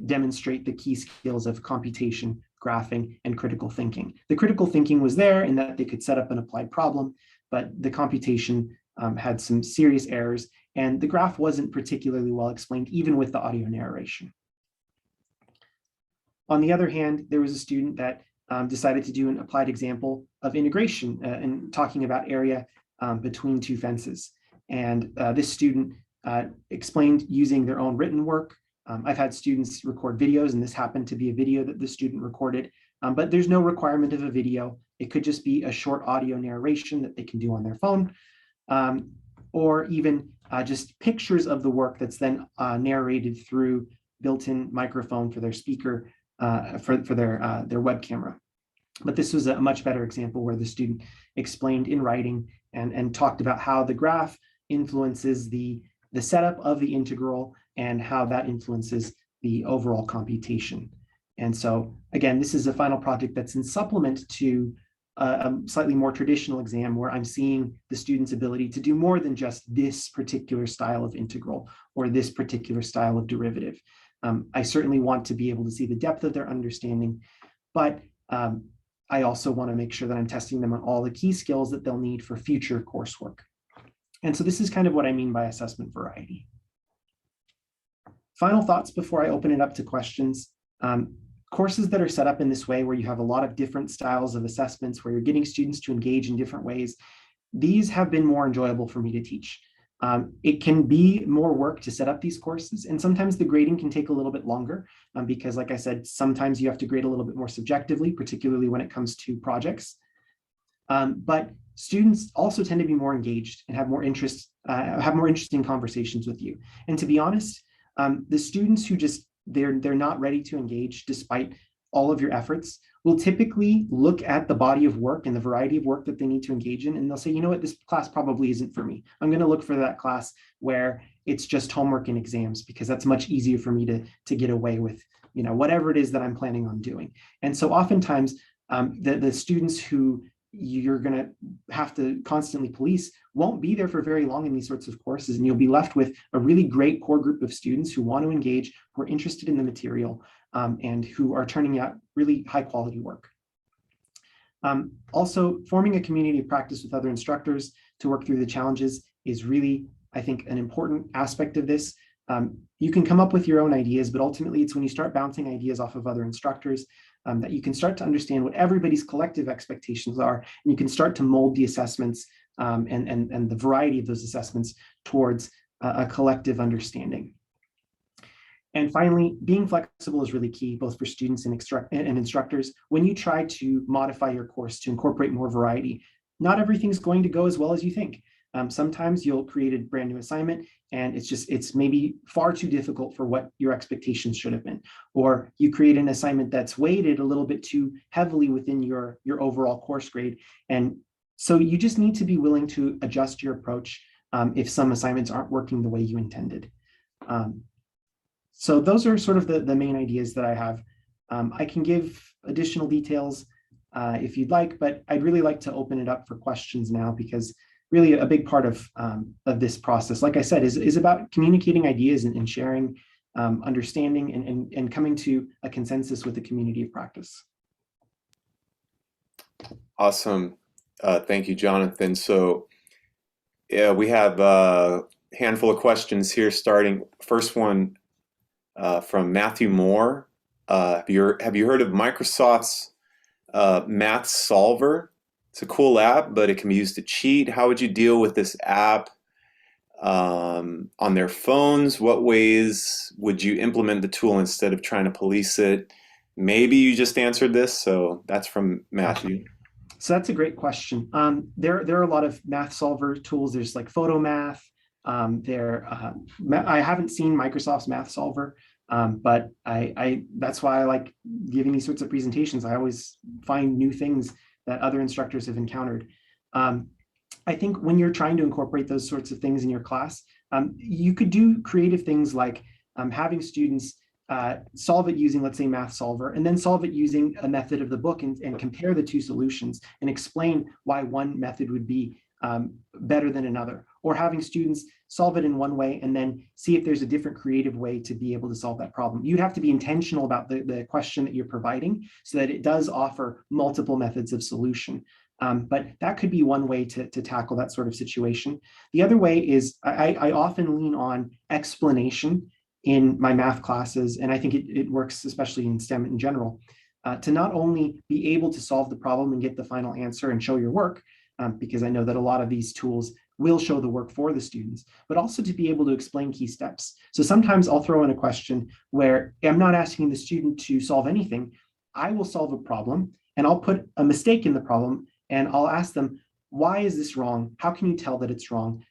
demonstrate the key skills of computation, graphing, and critical thinking. The critical thinking was there in that they could set up an applied problem, but the computation had some serious errors, and the graph wasn't particularly well explained, even with the audio narration. On the other hand, there was a student that decided to do an applied example of integration and talking about area between two fences. And this student explained using their own written work. I've had students record videos, and this happened to be a video that the student recorded, but there's no requirement of a video. It could just be a short audio narration that they can do on their phone, or even just pictures of the work that's then narrated through built-in microphone for their speaker, for their web camera. But this was a much better example where the student explained in writing and talked about how the graph influences the setup of the integral and how that influences the overall computation. And so again, this is a final project that's in supplement to a slightly more traditional exam where I'm seeing the student's ability to do more than just this particular style of integral or this particular style of derivative. I certainly want to be able to see the depth of their understanding, but I also want to make sure that I'm testing them on all the key skills that they'll need for future coursework. And so this is kind of what I mean by assessment variety. Final thoughts before I open it up to questions. Courses that are set up in this way, where you have a lot of different styles of assessments, where you're getting students to engage in different ways, these have been more enjoyable for me to teach. It can be more work to set up these courses, and sometimes the grading can take a little bit longer because, like I said, sometimes you have to grade a little bit more subjectively, particularly when it comes to projects. But students also tend to be more engaged and have more interesting conversations with you. And to be honest, the students who just they're not ready to engage despite all of your efforts will typically look at the body of work and the variety of work that they need to engage in, and they'll say, you know what, this class probably isn't for me. I'm going to look for that class where it's just homework and exams, because that's much easier for me to get away with, you know, whatever it is that I'm planning on doing. And so oftentimes the students who you're going to have to constantly police won't be there for very long in these sorts of courses, and you'll be left with a really great core group of students who want to engage, who are interested in the material, and who are turning out really high quality work. Also, forming a community of practice with other instructors to work through the challenges is really, I think, an important aspect of this. You can come up with your own ideas, but ultimately it's when you start bouncing ideas off of other instructors that you can start to understand what everybody's collective expectations are, and you can start to mold the assessments and the variety of those assessments towards a collective understanding. And finally, being flexible is really key, both for students and instructors. When you try to modify your course to incorporate more variety, not everything's going to go as well as you think. Sometimes you'll create a brand new assignment and it's maybe far too difficult for what your expectations should have been. Or you create an assignment that's weighted a little bit too heavily within your overall course grade. And so you just need to be willing to adjust your approach if some assignments aren't working the way you intended. So those are sort of the main ideas that I have. I can give additional details if you'd like, but I'd really like to open it up for questions now, because really a big part of this process, like I said, is about communicating ideas and sharing understanding and coming to a consensus with the community of practice. Awesome. Thank you, Jonathan. So yeah, we have a handful of questions here starting. First one from Matthew Moore. Have you heard of Microsoft's Math Solver? It's a cool app, but it can be used to cheat. How would you deal with this app on their phones? What ways would you implement the tool instead of trying to police it? Maybe you just answered this, so that's from Matthew. So that's a great question. There are a lot of math solver tools. There's like PhotoMath. I haven't seen Microsoft's Math Solver. But that's why I like giving these sorts of presentations. I always find new things that other instructors have encountered. I think when you're trying to incorporate those sorts of things in your class, you could do creative things like having students solve it using, let's say, Math Solver, and then solve it using a method of the book and compare the two solutions and explain why one method would be better than another. Or having students solve it in one way and then see if there's a different creative way to be able to solve that problem. You'd have to be intentional about the question that you're providing so that it does offer multiple methods of solution. But that could be one way to tackle that sort of situation. The other way is I often lean on explanation in my math classes, and I think it works especially in STEM in general, to not only be able to solve the problem and get the final answer and show your work, because I know that a lot of these tools will show the work for the students, but also to be able to explain key steps. So sometimes I'll throw in a question where I'm not asking the student to solve anything. I will solve a problem and I'll put a mistake in the problem and I'll ask them, why is this wrong? How can you tell that it's wrong?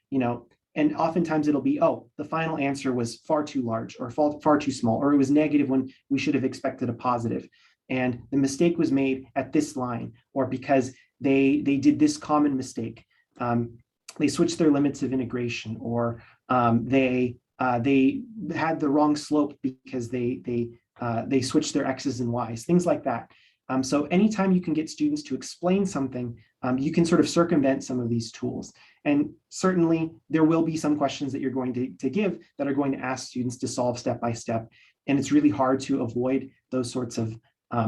And oftentimes it'll be, oh, the final answer was far too large or far too small, or it was negative when we should have expected a positive. And the mistake was made at this line, or because they did this common mistake. They switched their limits of integration, or they had the wrong slope because they switched their X's and Y's, things like that. So anytime you can get students to explain something, you can sort of circumvent some of these tools. And certainly there will be some questions that you're going to give that are going to ask students to solve step by step. And it's really hard to avoid those sorts of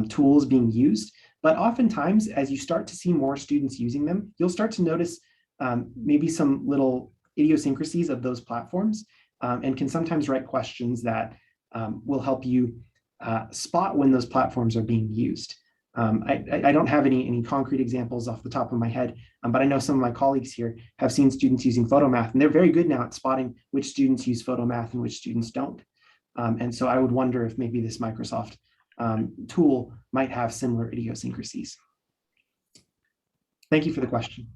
tools being used. But oftentimes, as you start to see more students using them, you'll start to notice maybe some little idiosyncrasies of those platforms, and can sometimes write questions that will help you spot when those platforms are being used. I don't have any concrete examples off the top of my head, but I know some of my colleagues here have seen students using PhotoMath, and they're very good now at spotting which students use PhotoMath and which students don't. And so I would wonder if maybe this Microsoft tool might have similar idiosyncrasies. Thank you for the question.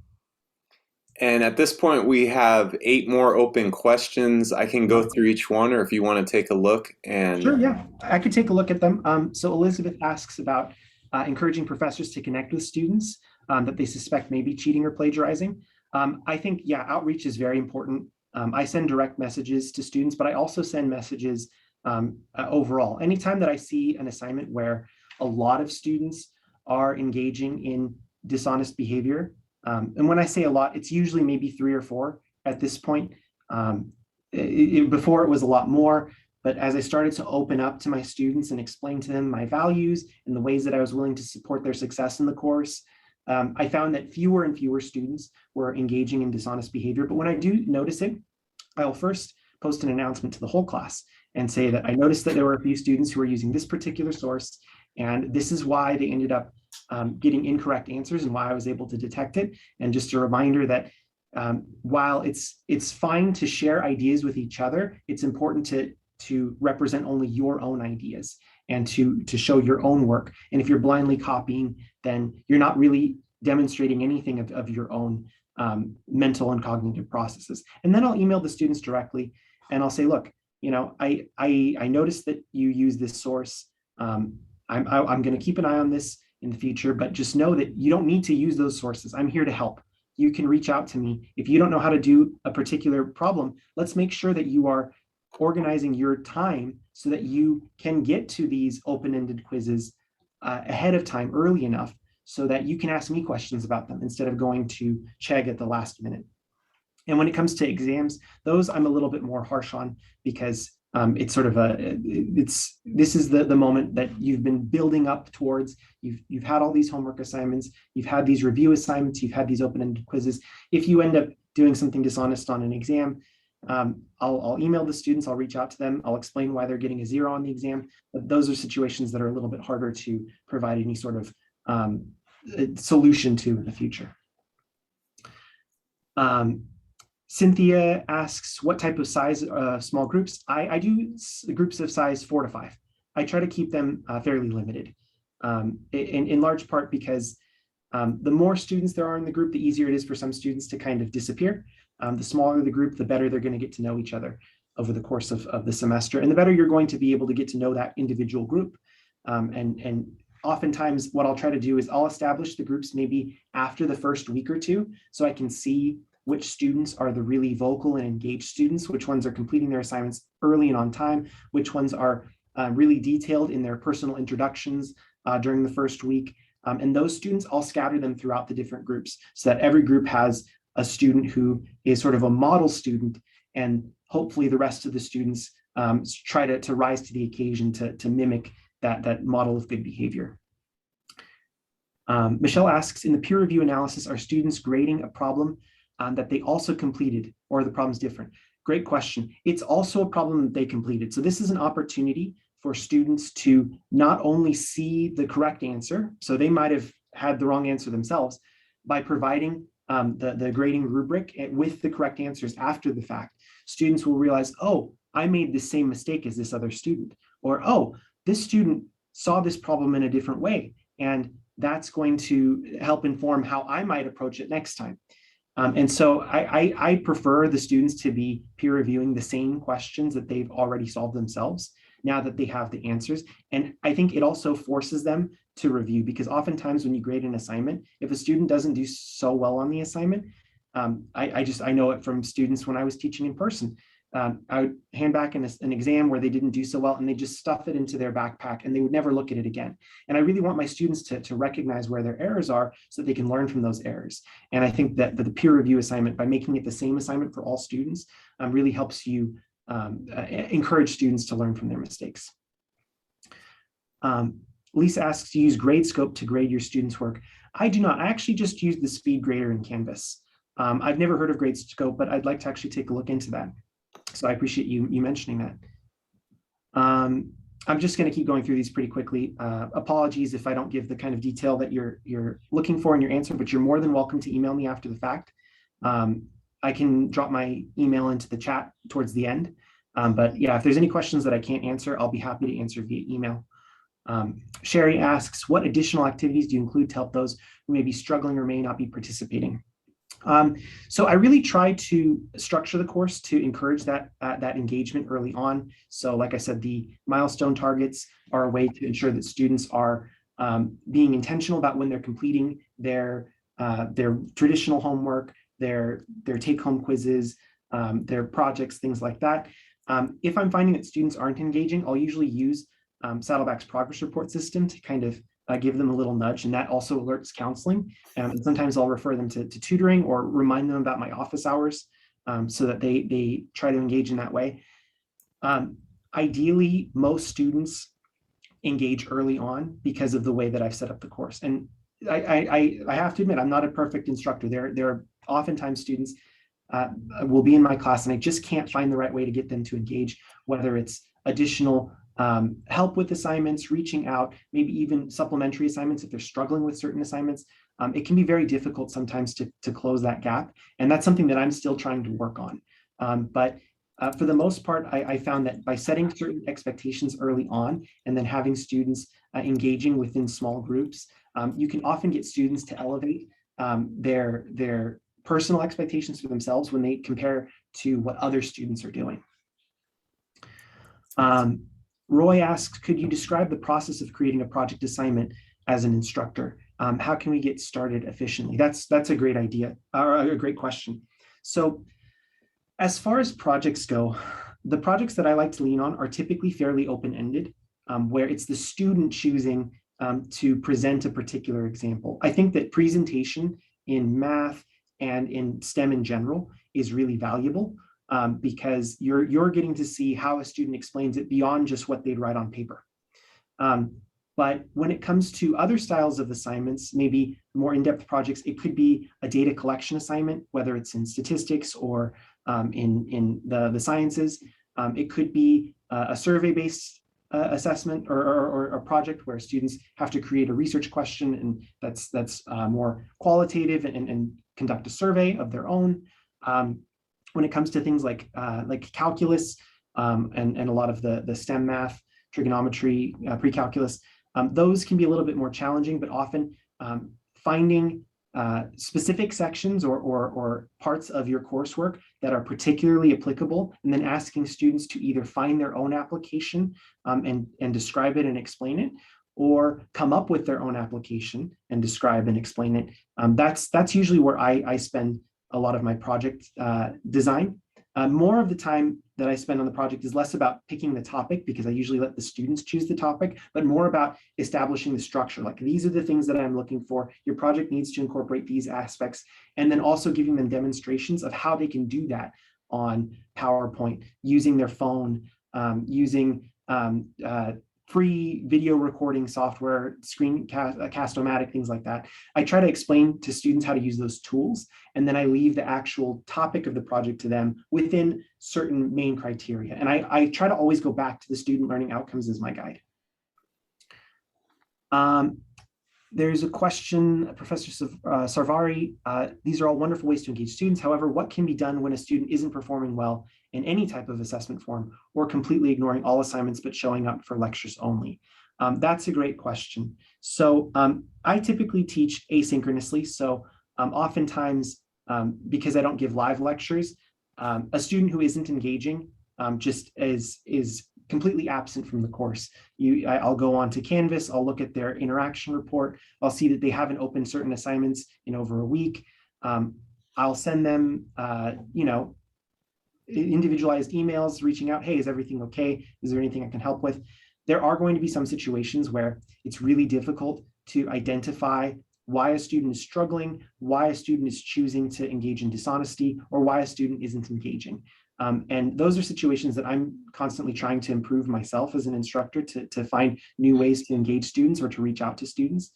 And at this point, we have 8 more open questions. I can go through each one, or if you want to take a look. And sure, yeah, I could take a look at them. So Elizabeth asks about encouraging professors to connect with students that they suspect may be cheating or plagiarizing. I think, yeah, outreach is very important. I send direct messages to students, but I also send messages overall. Anytime that I see an assignment where a lot of students are engaging in dishonest behavior, and when I say a lot, it's usually maybe 3 or 4 at this point. Before it was a lot more, but as I started to open up to my students and explain to them my values and the ways that I was willing to support their success in the course, I found that fewer and fewer students were engaging in dishonest behavior. But when I do notice it, I will first post an announcement to the whole class and say that I noticed that there were a few students who were using this particular source, and this is why they ended up getting incorrect answers and why I was able to detect it. And just a reminder that while it's fine to share ideas with each other, it's important to represent only your own ideas and to show your own work. And if you're blindly copying, then you're not really demonstrating anything of your own mental and cognitive processes. And then I'll email the students directly and I'll say, look, I noticed that you use this source. I'm going to keep an eye on this in the future, but just know that you don't need to use those sources. I'm here to help. You can reach out to me. If you don't know how to do a particular problem, let's make sure that you are organizing your time so that you can get to these open-ended quizzes ahead of time, early enough, so that you can ask me questions about them instead of going to Chegg at the last minute. And when it comes to exams, those I'm a little bit more harsh on, because it's sort of this is the moment that you've been building up towards. You've had all these homework assignments, you've had these review assignments, you've had these open-ended quizzes. If you end up doing something dishonest on an exam, I'll email the students, I'll reach out to them, I'll explain why they're getting a 0 on the exam. But those are situations that are a little bit harder to provide any sort of solution to in the future. Cynthia asks, what type of size small groups? I do groups of size 4 to 5. I try to keep them fairly limited, in large part because the more students there are in the group, the easier it is for some students to kind of disappear. The smaller the group, the better they're going to get to know each other. over the course of the semester. And the better you're going to be able to get to know that individual group. And oftentimes what I'll try to do is I'll establish the groups maybe after the first week or two, so I can see which students are the really vocal and engaged students, which ones are completing their assignments early and on time, which ones are really detailed in their personal introductions during the first week. And those students, I'll scatter them throughout the different groups so that every group has a student who is sort of a model student, and hopefully the rest of the students try to rise to the occasion to mimic that model of good behavior. Michelle asks, in the peer review analysis, are students grading a problem that they also completed, or are the problems different? Great question. It's also a problem that they completed. So this is an opportunity for students to not only see the correct answer, so they might have had the wrong answer themselves, by providing the grading rubric with the correct answers after the fact. Students will realize, oh, I made the same mistake as this other student, or oh, this student saw this problem in a different way, and that's going to help inform how I might approach it next time. And so I prefer the students to be peer reviewing the same questions that they've already solved themselves now that they have the answers. And I think it also forces them to review, because oftentimes when you grade an assignment, if a student doesn't do so well on the assignment, I know it from students when I was teaching in person. I would hand back an exam where they didn't do so well, and they just stuff it into their backpack and they would never look at it again. And I really want my students to recognize where their errors are so that they can learn from those errors. And I think that the peer review assignment, by making it the same assignment for all students, really helps you encourage students to learn from their mistakes. Lisa asks, do you use GradeScope to grade your students' work? I do not. I actually just use the speed grader in Canvas. I've never heard of GradeScope, but I'd like to actually take a look into that. So I appreciate you mentioning that. I'm just going to keep going through these pretty quickly. Apologies if I don't give the kind of detail that you're looking for in your answer, but you're more than welcome to email me after the fact. I can drop my email into the chat towards the end. But yeah, if there's any questions that I can't answer, I'll be happy to answer via email. Sherry asks, what additional activities do you include to help those who may be struggling or may not be participating? So I really try to structure the course to encourage that engagement early on. So like I said, the milestone targets are a way to ensure that students are being intentional about when they're completing their traditional homework, their take-home quizzes, their projects, things like that. If I'm finding that students aren't engaging, I'll usually use Saddleback's progress report system to kind of give them a little nudge, and that also alerts counseling. And sometimes I'll refer them to tutoring or remind them about my office hours so that they try to engage in that way. Ideally, most students engage early on because of the way that I've set up the course. And I have to admit, I'm not a perfect instructor. There are oftentimes students will be in my class and I just can't find the right way to get them to engage, whether it's additional help with assignments, reaching out, maybe even supplementary assignments if they're struggling with certain assignments. It can be very difficult sometimes to close that gap. And that's something that I'm still trying to work on. But for the most part, I found that by setting certain expectations early on and then having students engaging within small groups, you can often get students to elevate their personal expectations for themselves when they compare to what other students are doing. Roy asks, could you describe the process of creating a project assignment as an instructor? How can we get started efficiently? That's a great idea, or a great question. So as far as projects go, the projects that I like to lean on are typically fairly open-ended, where it's the student choosing to present a particular example. I think that presentation in math and in STEM in general is really valuable. Because you're getting to see how a student explains it beyond just what they'd write on paper. But when it comes to other styles of assignments, maybe more in-depth projects, it could be a data collection assignment, whether it's in statistics or in the sciences. It could be a survey-based assessment or a project where students have to create a research question, and that's more qualitative and conduct a survey of their own. When it comes to things like calculus and a lot of the STEM math, trigonometry, pre-calculus, those can be a little bit more challenging, but often finding specific sections or parts of your coursework that are particularly applicable, and then asking students to either find their own application and describe it and explain it, or come up with their own application and describe and explain it. That's usually where I spend a lot of my project design. More of the time that I spend on the project is less about picking the topic, because I usually let the students choose the topic, but more about establishing the structure. Like, these are the things that I'm looking for. Your project needs to incorporate these aspects, and then also giving them demonstrations of how they can do that on PowerPoint, using their phone, using free video recording software, Screencast-O-Matic, things like that. I try to explain to students how to use those tools, and then I leave the actual topic of the project to them within certain main criteria. And I try to always go back to the student learning outcomes as my guide. There's a question, Professor Sarvari. These are all wonderful ways to engage students. However, what can be done when a student isn't performing well in any type of assessment form, or completely ignoring all assignments but showing up for lectures only? That's a great question. So I typically teach asynchronously. So oftentimes, because I don't give live lectures, a student who isn't engaging just is completely absent from the course. I'll go on to Canvas, I'll look at their interaction report, I'll see that they haven't opened certain assignments in over a week. I'll send them, individualized emails reaching out, hey, is everything okay? Is there anything I can help with? There are going to be some situations where it's really difficult to identify why a student is struggling, why a student is choosing to engage in dishonesty, or why a student isn't engaging. And those are situations that I'm constantly trying to improve myself as an instructor, to find new ways to engage students or to reach out to students.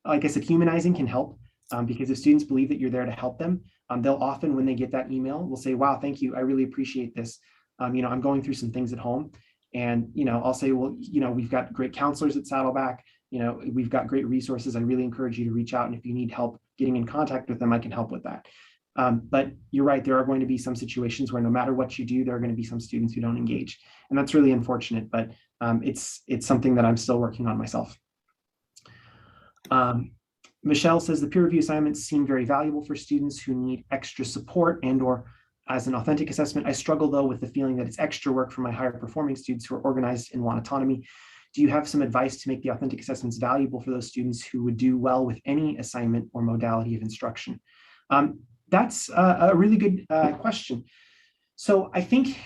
Like I said, humanizing can help, because if students believe that you're there to help them, they'll often, when they get that email, will say, wow, thank you, I really appreciate this. I'm going through some things at home. And, I'll say, well, we've got great counselors at Saddleback. We've got great resources. I really encourage you to reach out. And if you need help getting in contact with them, I can help with that. But you're right, there are going to be some situations where no matter what you do, there are going to be some students who don't engage. And that's really unfortunate, but it's something that I'm still working on myself. Michelle says the peer review assignments seem very valuable for students who need extra support and/or as an authentic assessment. I struggle though with the feeling that it's extra work for my higher performing students who are organized and want autonomy. Do you have some advice to make the authentic assessments valuable for those students who would do well with any assignment or modality of instruction? That's a really good question. So I think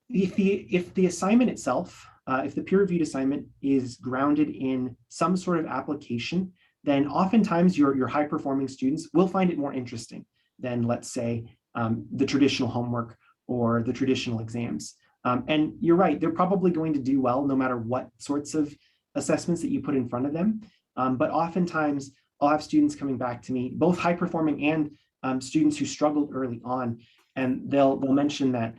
if the assignment itself, if the peer-reviewed assignment is grounded in some sort of application, then oftentimes your high-performing students will find it more interesting than, let's say, the traditional homework or the traditional exams. And you're right, they're probably going to do well no matter what sorts of assessments that you put in front of them. But oftentimes I'll have students coming back to me, both high-performing and students who struggled early on, and they'll mention that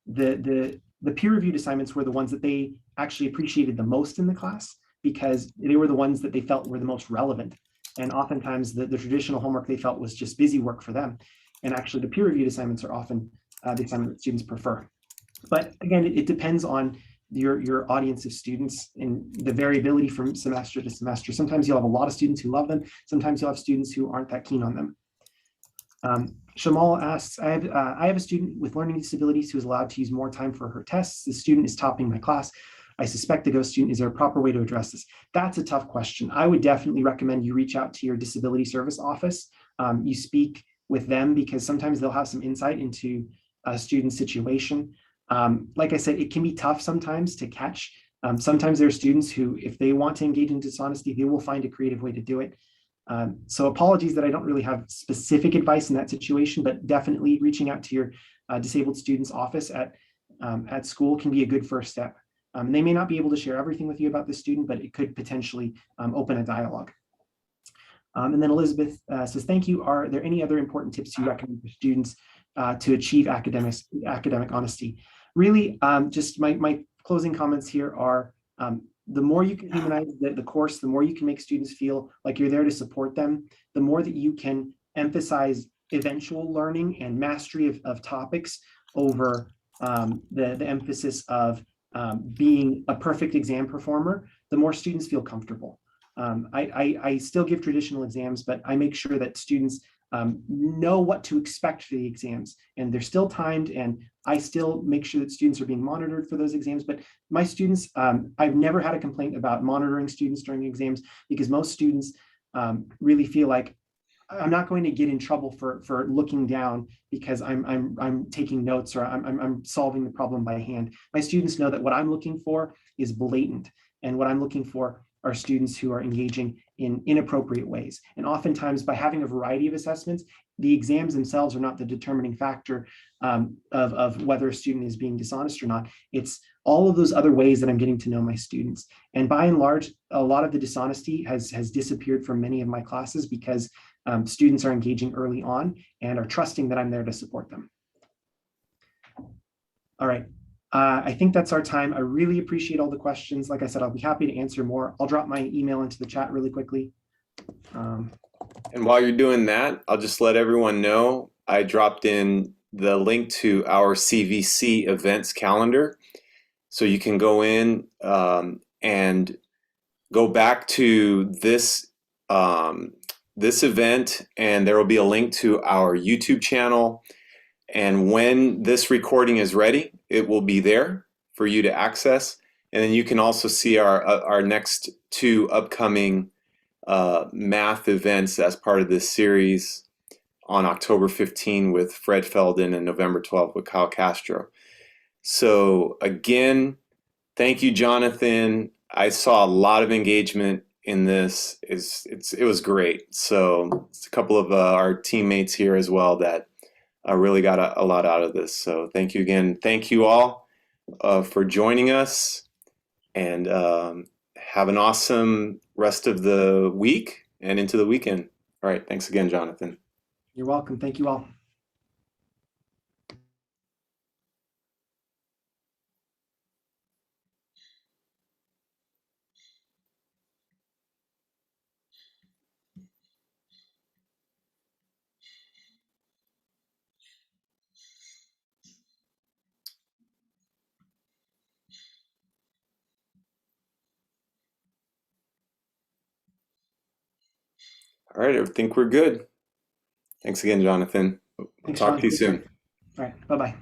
the peer-reviewed assignments were the ones that they actually appreciated the most in the class, because they were the ones that they felt were the most relevant. And oftentimes the traditional homework they felt was just busy work for them. And actually the peer-reviewed assignments are often the assignment that students prefer. But again, it depends on your audience of students and the variability from semester to semester. Sometimes you'll have a lot of students who love them. Sometimes you'll have students who aren't that keen on them. Shamal asks, I have a student with learning disabilities who is allowed to use more time for her tests. The student is topping my class. I suspect the ghost student. Is there a proper way to address this? That's a tough question. I would definitely recommend you reach out to your disability service office. You speak with them, because sometimes they'll have some insight into a student's situation. Like I said, it can be tough sometimes to catch. Sometimes there are students who, if they want to engage in dishonesty, they will find a creative way to do it. So apologies that I don't really have specific advice in that situation, but definitely reaching out to your disabled student's office at school can be a good first step. They may not be able to share everything with you about the student, but it could potentially open a dialogue. And then Elizabeth says, thank you. Are there any other important tips you recommend for students to achieve academic honesty? Really, just my closing comments here are, the more you can humanize the course, the more you can make students feel like you're there to support them, the more that you can emphasize eventual learning and mastery of topics over the emphasis of being a perfect exam performer, the more students feel comfortable. I still give traditional exams, but I make sure that students know what to expect for the exams, and they're still timed, and I still make sure that students are being monitored for those exams. But my students, I've never had a complaint about monitoring students during exams, because most students really feel like I'm not going to get in trouble for looking down because I'm taking notes, or I'm solving the problem by hand. My students know that what I'm looking for is blatant, and what I'm looking for are students who are engaging in inappropriate ways. And oftentimes, by having a variety of assessments, the exams themselves are not the determining factor of whether a student is being dishonest or not. It's all of those other ways that I'm getting to know my students. And by and large, a lot of the dishonesty has disappeared from many of my classes, because students are engaging early on and are trusting that I'm there to support them. All right. I think that's our time. I really appreciate all the questions. Like I said, I'll be happy to answer more. I'll drop my email into the chat really quickly. And while you're doing that, I'll just let everyone know I dropped in the link to our CVC events calendar. So you can go in and go back to this event, and there will be a link to our YouTube channel. And when this recording is ready, it will be there for you to access. And then you can also see our next two upcoming math events as part of this series on October 15 with Fred Felden and November 12 with Kyle Castro. So again, thank you, Jonathan. I saw a lot of engagement in this. It was great. So it's a couple of our teammates here as well that really got a lot out of this. So thank you again. Thank you all for joining us, and have an awesome rest of the week and into the weekend. All right. Thanks again, Jonathan. You're welcome. Thank you all. All right. I think we're good. Thanks again, Jonathan. Thanks, Talk Sean. to you Take care. soon. All right. Bye-bye.